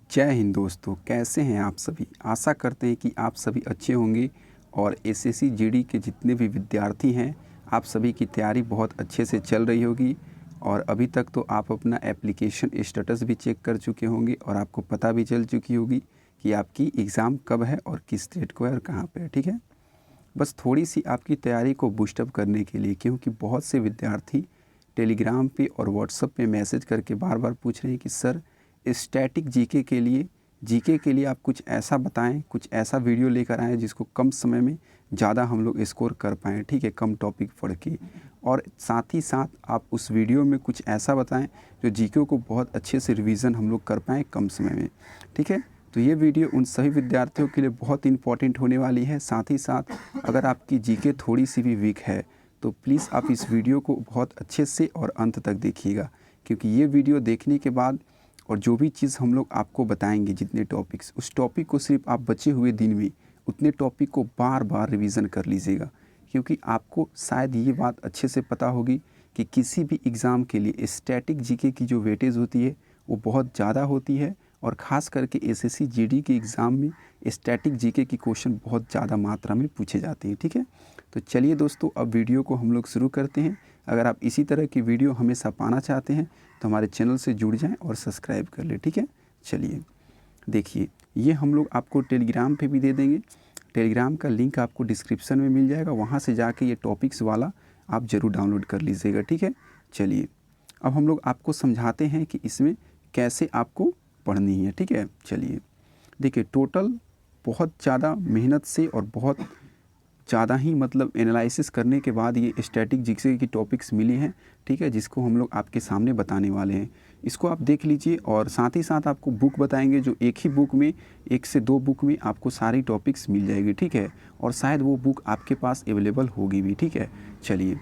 जय हिंद दोस्तों, कैसे हैं आप सभी। आशा करते हैं कि आप सभी अच्छे होंगे और एसएससी जीडी के जितने भी विद्यार्थी हैं आप सभी की तैयारी बहुत अच्छे से चल रही होगी। और अभी तक तो आप अपना एप्लीकेशन स्टेटस भी चेक कर चुके होंगे और आपको पता भी चल चुकी होगी कि आपकी एग्ज़ाम कब है और किस डेट को है और कहाँ पे है। ठीक है, बस थोड़ी सी आपकी तैयारी को बूस्टअप करने के लिए, क्योंकि बहुत से विद्यार्थी टेलीग्राम पे और व्हाट्सएप पे मैसेज करके बार बार पूछ रहे हैं कि सर स्टैटिक जीके के लिए आप कुछ ऐसा बताएं, कुछ ऐसा वीडियो लेकर आएँ जिसको कम समय में ज़्यादा हम लोग स्कोर कर पाएँ। ठीक है, कम टॉपिक पढ़ के, और साथ ही साथ आप उस वीडियो में कुछ ऐसा बताएं जो जीके को बहुत अच्छे से रिवीजन हम लोग कर पाएँ कम समय में। ठीक है, तो ये वीडियो उन सभी विद्यार्थियों के लिए बहुत इंपॉर्टेंट होने वाली है। साथ ही साथ अगर आपकी जीके थोड़ी सी भी वीक है तो प्लीज़ आप इस वीडियो को बहुत अच्छे से और अंत तक देखिएगा, क्योंकि ये वीडियो देखने के बाद और जो भी चीज़ हम लोग आपको बताएंगे, जितने टॉपिक्स, उस टॉपिक को सिर्फ आप बचे हुए दिन में उतने टॉपिक को बार बार रिवीजन कर लीजिएगा। क्योंकि आपको शायद ये बात अच्छे से पता होगी कि किसी भी एग्ज़ाम के लिए स्टैटिक जीके की जो वेटेज होती है वो बहुत ज़्यादा होती है, और ख़ास करके एसएससी जीडी के एग्ज़ाम में स्टैटिक जीके की क्वेश्चन बहुत ज़्यादा मात्रा में पूछे जाते हैं। ठीक है, तो चलिए दोस्तों, अब वीडियो को हम लोग शुरू करते हैं। अगर आप इसी तरह की वीडियो हमेशा पाना चाहते हैं तो हमारे चैनल से जुड़ जाएं और सब्सक्राइब कर लें। ठीक है, चलिए देखिए, ये हम लोग आपको टेलीग्राम पे भी दे देंगे। टेलीग्राम का लिंक आपको डिस्क्रिप्शन में मिल जाएगा, वहाँ से जाके ये टॉपिक्स वाला आप ज़रूर डाउनलोड कर लीजिएगा। ठीक है, चलिए अब हम लोग आपको समझाते हैं कि इसमें कैसे आपको पढ़नी है। ठीक है, चलिए देखिए, टोटल बहुत ज़्यादा मेहनत से और बहुत ज़्यादा ही मतलब एनालिसिस करने के बाद ये स्टैटिक जीके की टॉपिक्स मिली हैं। ठीक है, जिसको हम लोग आपके सामने बताने वाले हैं। इसको आप देख लीजिए, और साथ ही साथ आपको बुक बताएंगे जो एक ही बुक में, 1 से 2 बुक में आपको सारी टॉपिक्स मिल जाएगी। ठीक है, और शायद वो बुक आपके पास अवेलेबल होगी भी। ठीक है, चलिए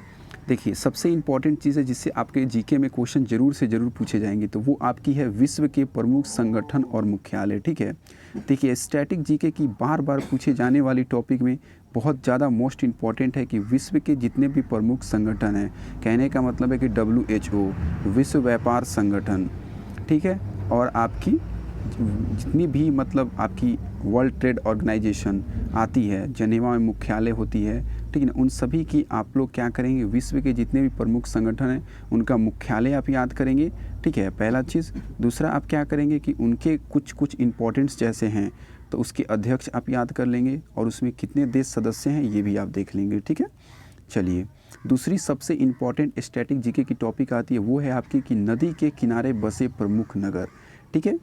देखिए, सबसे इम्पॉर्टेंट चीज़ है जिससे आपके जीके में क्वेश्चन ज़रूर से ज़रूर पूछे जाएंगे, तो वो आपकी है विश्व के प्रमुख संगठन और मुख्यालय। ठीक है, देखिए स्टैटिक जीके की बार बार पूछे जाने वाली टॉपिक में बहुत ज़्यादा मोस्ट इम्पॉर्टेंट है कि विश्व के जितने भी प्रमुख संगठन हैं, कहने का मतलब है कि WHO, विश्व व्यापार संगठन, ठीक है, और आपकी जितनी भी मतलब आपकी वर्ल्ड ट्रेड ऑर्गेनाइजेशन आती है, जनेवा में मुख्यालय होती है, ठीक है ना, उन सभी की आप लोग क्या करेंगे, विश्व के जितने भी प्रमुख संगठन हैं उनका मुख्यालय आप याद करेंगे। ठीक है, पहला चीज़। दूसरा आप क्या करेंगे कि उनके कुछ कुछ इम्पोर्टेंट्स जैसे हैं तो उसके अध्यक्ष आप याद कर लेंगे, और उसमें कितने देश सदस्य हैं ये भी आप देख लेंगे। ठीक है, चलिए दूसरी सबसे इम्पॉर्टेंट स्टैटिक जीके की टॉपिक आती है, वो है आपकी कि नदी के किनारे बसे प्रमुख नगर। ठीक है,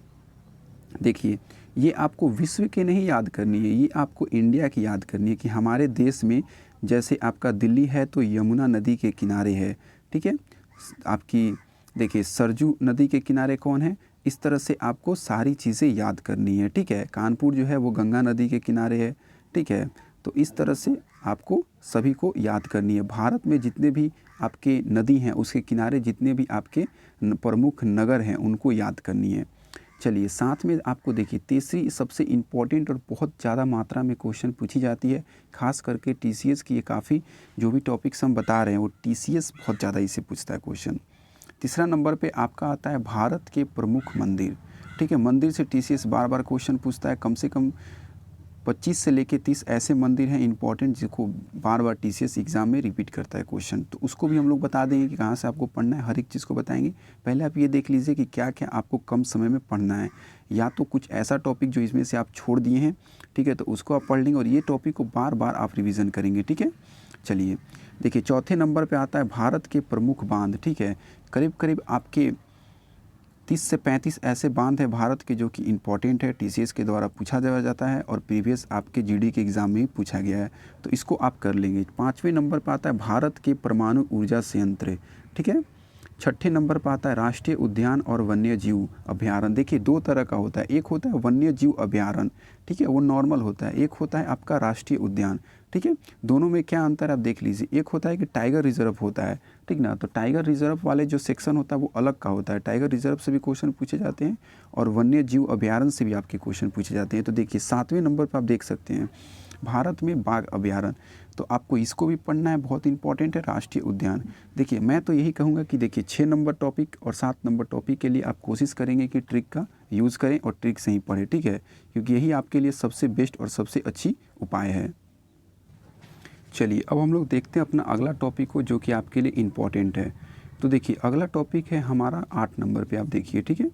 देखिए ये आपको विश्व के नहीं याद करनी है, ये आपको इंडिया की याद करनी है कि हमारे देश में जैसे आपका दिल्ली है तो यमुना नदी के किनारे है। ठीक है, आपकी देखिए सरजू नदी के किनारे कौन है, इस तरह से आपको सारी चीज़ें याद करनी है। ठीक है, कानपुर जो है वो गंगा नदी के किनारे है। ठीक है, तो इस तरह से आपको सभी को याद करनी है। भारत में जितने भी आपके नदी हैं उसके किनारे जितने भी आपके प्रमुख नगर हैं उनको याद करनी है। चलिए साथ में आपको देखिए, तीसरी सबसे इम्पॉर्टेंट और बहुत ज़्यादा मात्रा में क्वेश्चन पूछी जाती है, खास करके टीसीएस की। ये काफ़ी जो भी टॉपिक्स हम बता रहे हैं वो टीसीएस बहुत ज़्यादा इसे पूछता है क्वेश्चन। तीसरा नंबर पे आपका आता है भारत के प्रमुख मंदिर। ठीक है, मंदिर से टीसीएस बार बार क्वेश्चन पूछता है। कम से कम 25 से लेके 30 ऐसे मंदिर हैं इंपॉर्टेंट जिसको बार बार टीसीएस एग्ज़ाम में रिपीट करता है क्वेश्चन, तो उसको भी हम लोग बता देंगे कि कहाँ से आपको पढ़ना है, हर एक चीज़ को बताएंगे। पहले आप ये देख लीजिए कि क्या क्या आपको कम समय में पढ़ना है, या तो कुछ ऐसा टॉपिक जो इसमें से आप छोड़ दिए हैं, ठीक है, तो उसको आप पढ़ लेंगे, और ये टॉपिक को बार बार आप रिविज़न करेंगे। ठीक है, चलिए देखिए, चौथे नंबर पर आता है भारत के प्रमुख बांध। ठीक है, करीब करीब आपके 30 से 35 ऐसे बांध हैं भारत के जो कि इम्पॉर्टेंट है, टीसीएस के द्वारा पूछा जाता है और प्रीवियस आपके जीडी के एग्ज़ाम में ही पूछा गया है, तो इसको आप कर लेंगे। पाँचवें नंबर पर आता है भारत के परमाणु ऊर्जा संयंत्र। ठीक है, छठे नंबर पर आता है राष्ट्रीय उद्यान और वन्य जीव अभ्यारण्य। देखिए दो तरह का होता है, एक होता है वन्य जीव अभ्यारण्य, ठीक है, वो नॉर्मल होता है, एक होता है आपका राष्ट्रीय उद्यान। ठीक है, दोनों में क्या अंतर है आप देख लीजिए। एक होता है कि टाइगर रिजर्व होता है, ठीक ना। तो टाइगर रिजर्व वाले जो सेक्शन होता है वो अलग का होता है, टाइगर रिजर्व से भी क्वेश्चन पूछे जाते हैं और वन्य जीव अभ्यारण्य से भी आपके क्वेश्चन पूछे जाते हैं। तो देखिए 7वें नंबर पर आप देख सकते हैं भारत में बाघ अभ्यारण्य, तो आपको इसको भी पढ़ना है, बहुत इंपॉर्टेंट है। राष्ट्रीय उद्यान, देखिए मैं तो यही कहूँगा कि देखिए 6 नंबर टॉपिक और 7 नंबर टॉपिक के लिए आप कोशिश करेंगे कि ट्रिक का यूज़ करें और ट्रिक से ही पढ़ें, ठीक है, क्योंकि यही आपके लिए सबसे बेस्ट और सबसे अच्छी उपाय है। चलिए अब हम लोग देखते हैं अपना अगला टॉपिक को जो कि आपके लिए इम्पॉर्टेंट है। तो देखिए अगला टॉपिक है हमारा 8 नंबर पे, आप देखिए, ठीक है।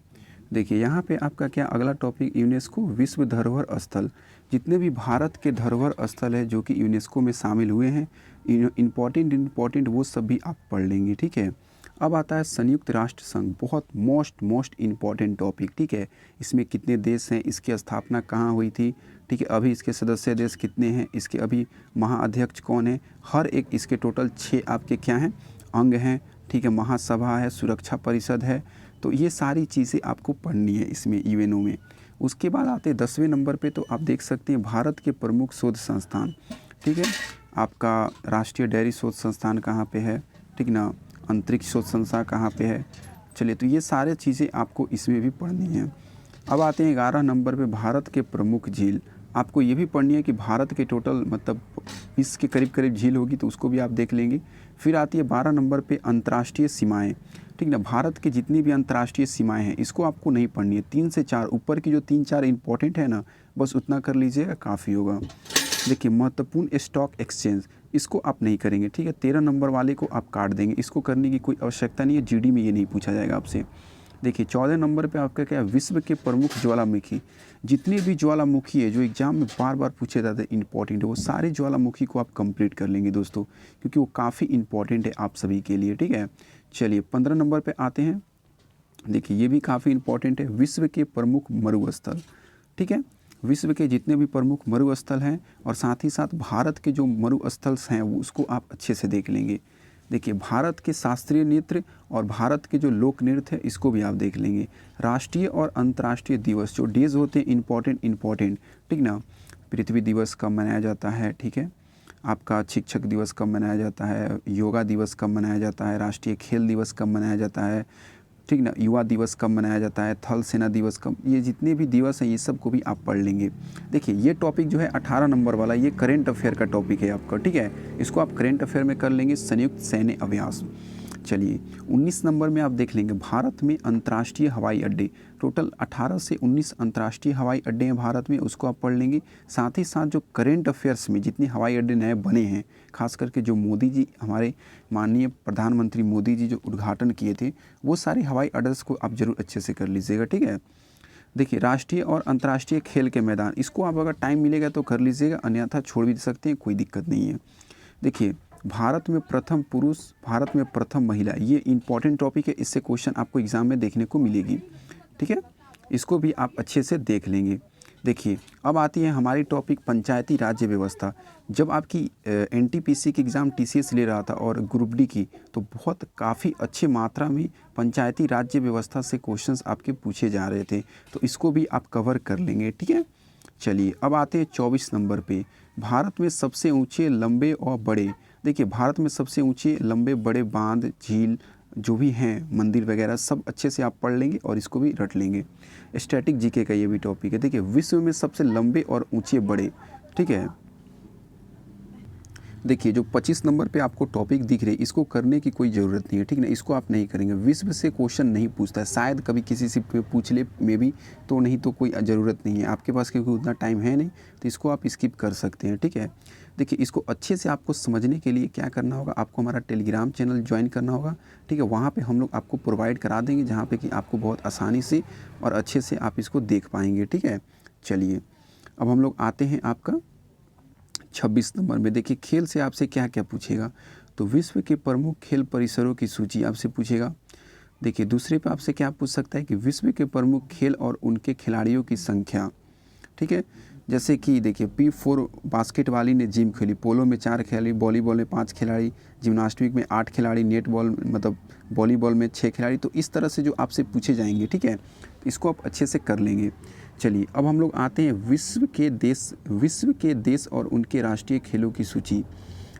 देखिए यहाँ पे आपका क्या अगला टॉपिक, यूनेस्को विश्व धरोहर स्थल। जितने भी भारत के धरोहर स्थल है जो कि यूनेस्को में शामिल हुए हैं, इम्पॉर्टेंट वो सब भी आप पढ़ लेंगे, ठीक है। अब आता है संयुक्त राष्ट्र संघ, बहुत मोस्ट इम्पॉर्टेंट टॉपिक, ठीक है। इसमें कितने देश हैं, इसकी स्थापना कहाँ हुई थी, ठीक है, अभी इसके सदस्य देश कितने हैं, इसके अभी महाअध्यक्ष कौन है, हर एक इसके टोटल 6 आपके क्या हैं, अंग हैं, ठीक है, महासभा है, सुरक्षा परिषद है। तो ये सारी चीज़ें आपको पढ़नी है इसमें यूएनओ में। उसके बाद आते हैं 10वें नंबर पे, तो आप देख सकते हैं भारत के प्रमुख शोध संस्थान, ठीक है। आपका राष्ट्रीय डेयरी शोध संस्थान कहाँ पे है, ठीक ना, अंतरिक्ष शोध संस्थान कहाँ पे है। चलिए तो ये सारे चीज़ें आपको इसमें भी पढ़नी है। अब आते हैं 11 नंबर पे, भारत के प्रमुख झील। आपको ये भी पढ़नी है कि भारत के टोटल मतलब 20 के करीब झील होगी, तो उसको भी आप देख लेंगे। फिर आती है 12 नंबर पे अंतर्राष्ट्रीय सीमाएं, ठीक ना। भारत की जितनी भी अंतर्राष्ट्रीय सीमाएं हैं इसको आपको नहीं पढ़नी है, 3 से 4 ऊपर की जो 3-4 इंपॉर्टेंट है ना, बस उतना कर लीजिएगा, काफ़ी होगा। देखिए महत्वपूर्ण स्टॉक एक्सचेंज, इसको आप नहीं करेंगे, ठीक है। 13 नंबर वाले को आप काट देंगे, इसको करने की कोई आवश्यकता नहीं है, जीडी में ये नहीं पूछा जाएगा आपसे। देखिए 14 नंबर पे आपका क्या है, विश्व के प्रमुख ज्वालामुखी। जितने भी ज्वालामुखी है जो एग्जाम में बार बार पूछे जाते हैं, इंपॉर्टेंट है, वो सारे ज्वालामुखी को आप कंप्लीट कर लेंगे दोस्तों, क्योंकि वो काफ़ी इंपॉर्टेंट है आप सभी के लिए, ठीक है। चलिए 15 नंबर पे आते हैं। देखिए ये भी काफ़ी इंपॉर्टेंट है, विश्व के प्रमुख मरुस्थल, ठीक है। विश्व के जितने भी प्रमुख मरुस्थल हैं और साथ ही साथ भारत के जो मरुस्थल हैं वो उसको आप अच्छे से देख लेंगे। देखिए भारत के शास्त्रीय नृत्य और भारत के जो लोक नृत्य है इसको भी आप देख लेंगे। राष्ट्रीय और अंतर्राष्ट्रीय दिवस जो डेज होते हैं इम्पॉर्टेंट, ठीक ना। पृथ्वी दिवस कब मनाया जाता है, ठीक है। आपका शिक्षक दिवस कब मनाया जाता है, योगा दिवस कब मनाया जाता है, राष्ट्रीय खेल दिवस कब मनाया जाता है, ठीक ना, युवा दिवस कब मनाया जाता है, थल सेना दिवस कब, ये जितने भी दिवस हैं ये सब को भी आप पढ़ लेंगे। देखिए ये टॉपिक जो है 18 नंबर वाला, ये करेंट अफेयर का टॉपिक है आपका, ठीक है। इसको आप करेंट अफेयर में कर लेंगे, संयुक्त सैन्य अभ्यास। चलिए 19 नंबर में आप देख लेंगे भारत में अंतर्राष्ट्रीय हवाई अड्डे। टोटल 18 से 19 अंतर्राष्ट्रीय हवाई अड्डे हैं भारत में, उसको आप पढ़ लेंगे। साथ ही साथ जो करेंट अफेयर्स में जितने हवाई अड्डे नए बने हैं, खास करके जो मोदी जी, हमारे माननीय प्रधानमंत्री मोदी जी जो उद्घाटन किए थे, वो सारे हवाई अड्डे को आप जरूर अच्छे से कर लीजिएगा, ठीक है। देखिए राष्ट्रीय और अंतर्राष्ट्रीय खेल के मैदान, इसको आप अगर टाइम मिलेगा तो कर लीजिएगा, अन्यथा छोड़ भी सकते हैं, कोई दिक्कत नहीं है। देखिए भारत में प्रथम पुरुष, भारत में प्रथम महिला, ये इंपॉर्टेंट टॉपिक है, इससे क्वेश्चन आपको एग्जाम में देखने को मिलेगी, ठीक है। इसको भी आप अच्छे से देख लेंगे। देखिए अब आती है हमारी टॉपिक पंचायती राज्य व्यवस्था। जब आपकी एनटीपीसी की एग्ज़ाम टीसीएस ले रहा था और ग्रुप डी की, तो बहुत काफ़ी अच्छी मात्रा में पंचायती राज्य व्यवस्था से क्वेश्चंस आपके पूछे जा रहे थे, तो इसको भी आप कवर कर लेंगे, ठीक है। चलिए अब आते हैं 24 नंबर पे, भारत में सबसे ऊंचे, लंबे और बड़े। देखिए भारत में सबसे ऊंचे, लंबे, बड़े बांध, झील जो भी हैं, मंदिर वगैरह सब अच्छे से आप पढ़ लेंगे और इसको भी रट लेंगे। स्टैटिक जीके का ये भी टॉपिक है। देखिए विश्व में सबसे लंबे और ऊंचे बड़े, ठीक है। देखिए जो 25 नंबर पे आपको टॉपिक दिख रही है, इसको करने की कोई ज़रूरत नहीं है, ठीक ना, इसको आप नहीं करेंगे। विश्व से क्वेश्चन नहीं पूछता है, शायद कभी किसी से पूछ ले मे भी, तो नहीं तो कोई ज़रूरत नहीं है आपके पास, क्योंकि उतना टाइम है नहीं, तो इसको आप स्किप कर सकते हैं, ठीक है। देखिए इसको अच्छे से आपको समझने के लिए क्या करना होगा, आपको हमारा टेलीग्राम चैनल ज्वाइन करना होगा, ठीक है। वहाँ पर हम लोग आपको प्रोवाइड करा देंगे, जहाँ पर कि आपको बहुत आसानी से और अच्छे से आप इसको देख पाएंगे, ठीक है। चलिए अब हम लोग आते हैं आपका 26 नंबर में। देखिए खेल से आपसे क्या क्या पूछेगा, तो विश्व के प्रमुख खेल परिसरों की सूची आपसे पूछेगा। देखिए दूसरे पे आपसे क्या पूछ सकता है कि विश्व के प्रमुख खेल और उनके खिलाड़ियों की संख्या, ठीक है। जैसे कि देखिए P4 बास्केट वाली ने जिम खेली, पोलो में 4 खिलाड़ी, वॉलीबॉल में 5 खिलाड़ी, जिम्नास्टिक में 8 खिलाड़ी, नेटबॉल मतलब वॉलीबॉल में 6 खिलाड़ी। तो इस तरह से जो आपसे पूछे जाएंगे, ठीक है, इसको आप अच्छे से कर लेंगे। चलिए अब हम लोग आते हैं विश्व के देश और उनके राष्ट्रीय खेलों की सूची।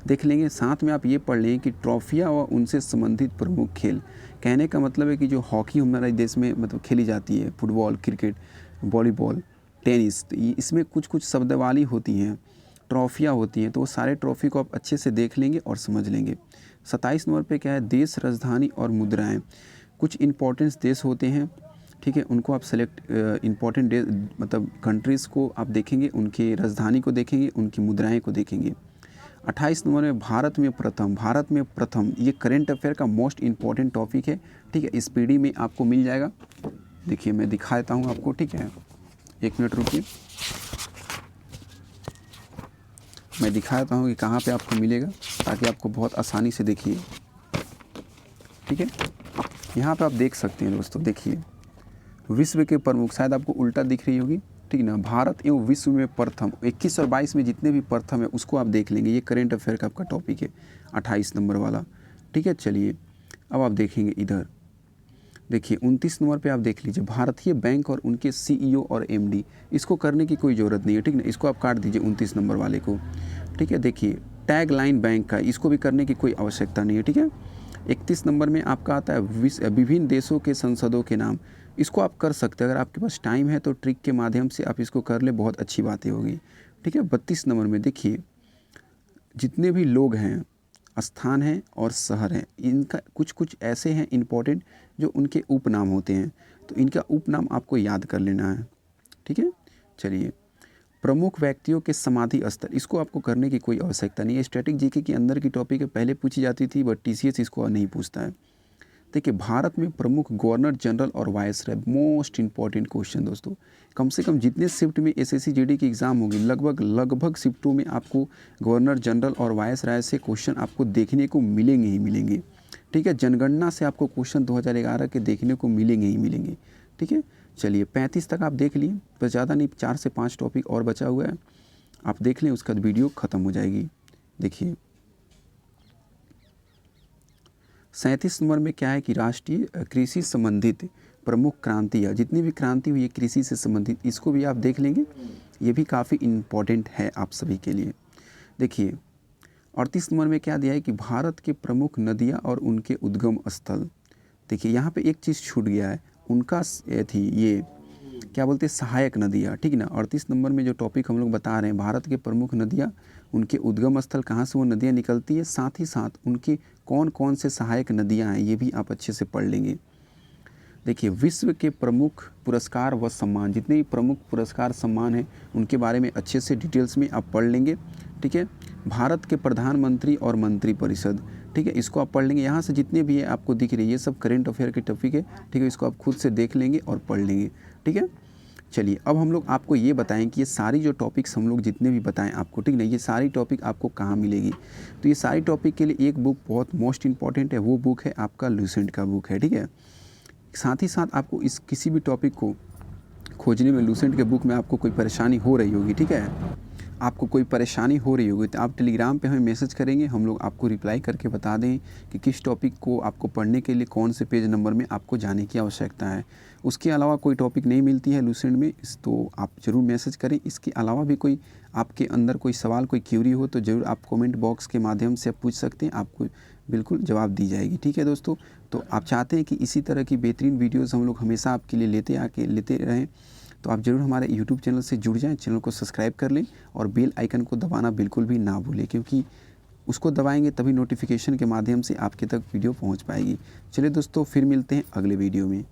देख लेंगे। साथ में आप ये पढ़ लें कि ट्रॉफियाँ व उनसे संबंधित प्रमुख खेल। कहने का मतलब है कि जो हॉकी हमारे देश में मतलब खेली जाती है, फुटबॉल, क्रिकेट, वॉलीबॉल, टेनिस, तो इसमें कुछ कुछ शब्दावली होती हैं, ट्रॉफियाँ होती हैं, तो वो सारे ट्रॉफी को आप अच्छे से देख लेंगे और समझ लेंगे। 27 नंबर पे क्या है, देश, राजधानी और मुद्राएं। कुछ इंपॉर्टेंस देश होते हैं, ठीक है, उनको आप सेलेक्ट इंपॉर्टेंट मतलब कंट्रीज़ को आप देखेंगे, उनकी राजधानी को देखेंगे, उनकी मुद्राएं को देखेंगे। 28 नंबर में भारत में प्रथम। भारत में प्रथम ये करेंट अफेयर का मोस्ट इम्पॉर्टेंट टॉपिक है, ठीक है, इस पीडी में आपको मिल जाएगा। देखिए मैं दिखा देता हूँ आपको, ठीक है, 1 मिनट रुकिए, मैं दिखा देता हूँ कि कहाँ पे आपको मिलेगा, ताकि आपको बहुत आसानी से देखिए, ठीक है। यहाँ पे आप देख सकते हैं दोस्तों, देखिए विश्व के प्रमुख, शायद आपको उल्टा दिख रही होगी, ठीक ना, भारत एवं विश्व में प्रथम। 21 और 22 में जितने भी प्रथम है उसको आप देख लेंगे। ये करेंट अफेयर का आपका टॉपिक है 28 नंबर वाला, ठीक है। चलिए अब आप देखेंगे इधर, देखिए 29 नंबर पे आप देख लीजिए, भारतीय बैंक और उनके CEO और MD। इसको करने की कोई ज़रूरत नहीं है, ठीक ना, इसको आप काट दीजिए 29 नंबर वाले को, ठीक है। देखिए टैग लाइन बैंक का, इसको भी करने की कोई आवश्यकता नहीं है, ठीक है। 31 नंबर में आपका आता है विभिन्न देशों के संसदों के नाम। इसको आप कर सकते हैं, अगर आपके पास टाइम है तो ट्रिक के माध्यम से आप इसको कर ले, बहुत अच्छी बातें होगी, ठीक है। 32 नंबर में देखिए जितने भी लोग हैं, स्थान हैं और शहर हैं, इनका कुछ कुछ ऐसे हैं इम्पोर्टेंट जो उनके उपनाम होते हैं, तो इनका उपनाम आपको याद कर लेना है, ठीक है। चलिए प्रमुख व्यक्तियों के समाधि स्थल, इसको आपको करने की कोई आवश्यकता नहीं है, स्टैटिक जीके के अंदर की टॉपिक है, पहले पूछी जाती थी, बट TCS इसको नहीं पूछता है। देखिए भारत में प्रमुख गवर्नर जनरल और वायसराय, मोस्ट इंपॉर्टेंट क्वेश्चन दोस्तों। कम से कम जितने शिफ्ट में SSC GD की एग्ज़ाम होगी, लगभग शिफ्टों में आपको गवर्नर जनरल और वायसराय से क्वेश्चन आपको देखने को मिलेंगे ही मिलेंगे, ठीक है। जनगणना से आपको क्वेश्चन 2011 के देखने को मिलेंगे ही मिलेंगे, ठीक है। चलिए 35 तक आप देख लिए, बस ज़्यादा नहीं, 4 से 5 टॉपिक और बचा हुआ है, आप देख लें, उसका वीडियो ख़त्म हो जाएगी। देखिए 37 नंबर में क्या है कि राष्ट्रीय कृषि संबंधित प्रमुख क्रांतियाँ, जितनी भी क्रांति हुई है कृषि से संबंधित, इसको भी आप देख लेंगे, ये भी काफ़ी इम्पॉर्टेंट है आप सभी के लिए। देखिए 38 नंबर में क्या दिया है कि भारत के प्रमुख नदियाँ और उनके उद्गम स्थल। देखिए यहाँ पे एक चीज़ छूट गया है, उनका थी ये क्या बोलते हैं, सहायक नदियाँ, ठीक है ना। 38 नंबर में जो टॉपिक हम लोग बता रहे हैं, भारत के प्रमुख नदियाँ, उनके उद्गम स्थल, कहाँ से वो नदियाँ निकलती है, साथ ही साथ उनके कौन कौन से सहायक नदियाँ हैं, ये भी आप अच्छे से पढ़ लेंगे। देखिए विश्व के प्रमुख पुरस्कार व सम्मान, जितने भी प्रमुख पुरस्कार सम्मान हैं उनके बारे में अच्छे से डिटेल्स में आप पढ़ लेंगे, ठीक है। भारत के प्रधानमंत्री और मंत्रिपरिषद, ठीक है, इसको आप पढ़ लेंगे। यहाँ से जितने भी है आपको दिख रही है, ये सब करेंट अफेयर के टॉपिक है, ठीक है, इसको आप खुद से देख लेंगे और पढ़ लेंगे, ठीक है। चलिए अब हम लोग आपको ये बताएं कि ये सारी जो टॉपिक्स हम लोग जितने भी बताएं आपको, ठीक है, ये सारी टॉपिक आपको कहाँ मिलेगी। तो ये सारी टॉपिक के लिए एक बुक बहुत मोस्ट इंपॉर्टेंट है, वो बुक है आपका लूसेंट का बुक है, ठीक है। साथ ही साथ आपको इस किसी भी टॉपिक को खोजने में लूसेंट के बुक में आपको कोई परेशानी हो रही होगी, ठीक है, आपको कोई परेशानी हो रही होगी तो आप टेलीग्राम पे हमें मैसेज करेंगे, हम लोग आपको रिप्लाई करके बता दें कि किस टॉपिक को आपको पढ़ने के लिए कौन से पेज नंबर में आपको जाने की आवश्यकता है। उसके अलावा कोई टॉपिक नहीं मिलती है लूसेंट में, तो आप ज़रूर मैसेज करें। इसके अलावा भी कोई आपके अंदर कोई सवाल, कोई क्यूरी हो तो ज़रूर आप कमेंट बॉक्स के माध्यम से आप पूछ सकते हैं, आपको बिल्कुल जवाब दी जाएगी, ठीक है दोस्तों। तो आप चाहते हैं कि इसी तरह की बेहतरीन वीडियोज़ हम लोग हमेशा आपके लिए लेते रहें, तो आप ज़रूर हमारे YouTube चैनल से जुड़ जाएं, चैनल को सब्सक्राइब कर लें और बेल आइकन को दबाना बिल्कुल भी ना भूलें, क्योंकि उसको दबाएंगे तभी नोटिफिकेशन के माध्यम से आपके तक वीडियो पहुंच पाएगी। चलिए दोस्तों, फिर मिलते हैं अगले वीडियो में।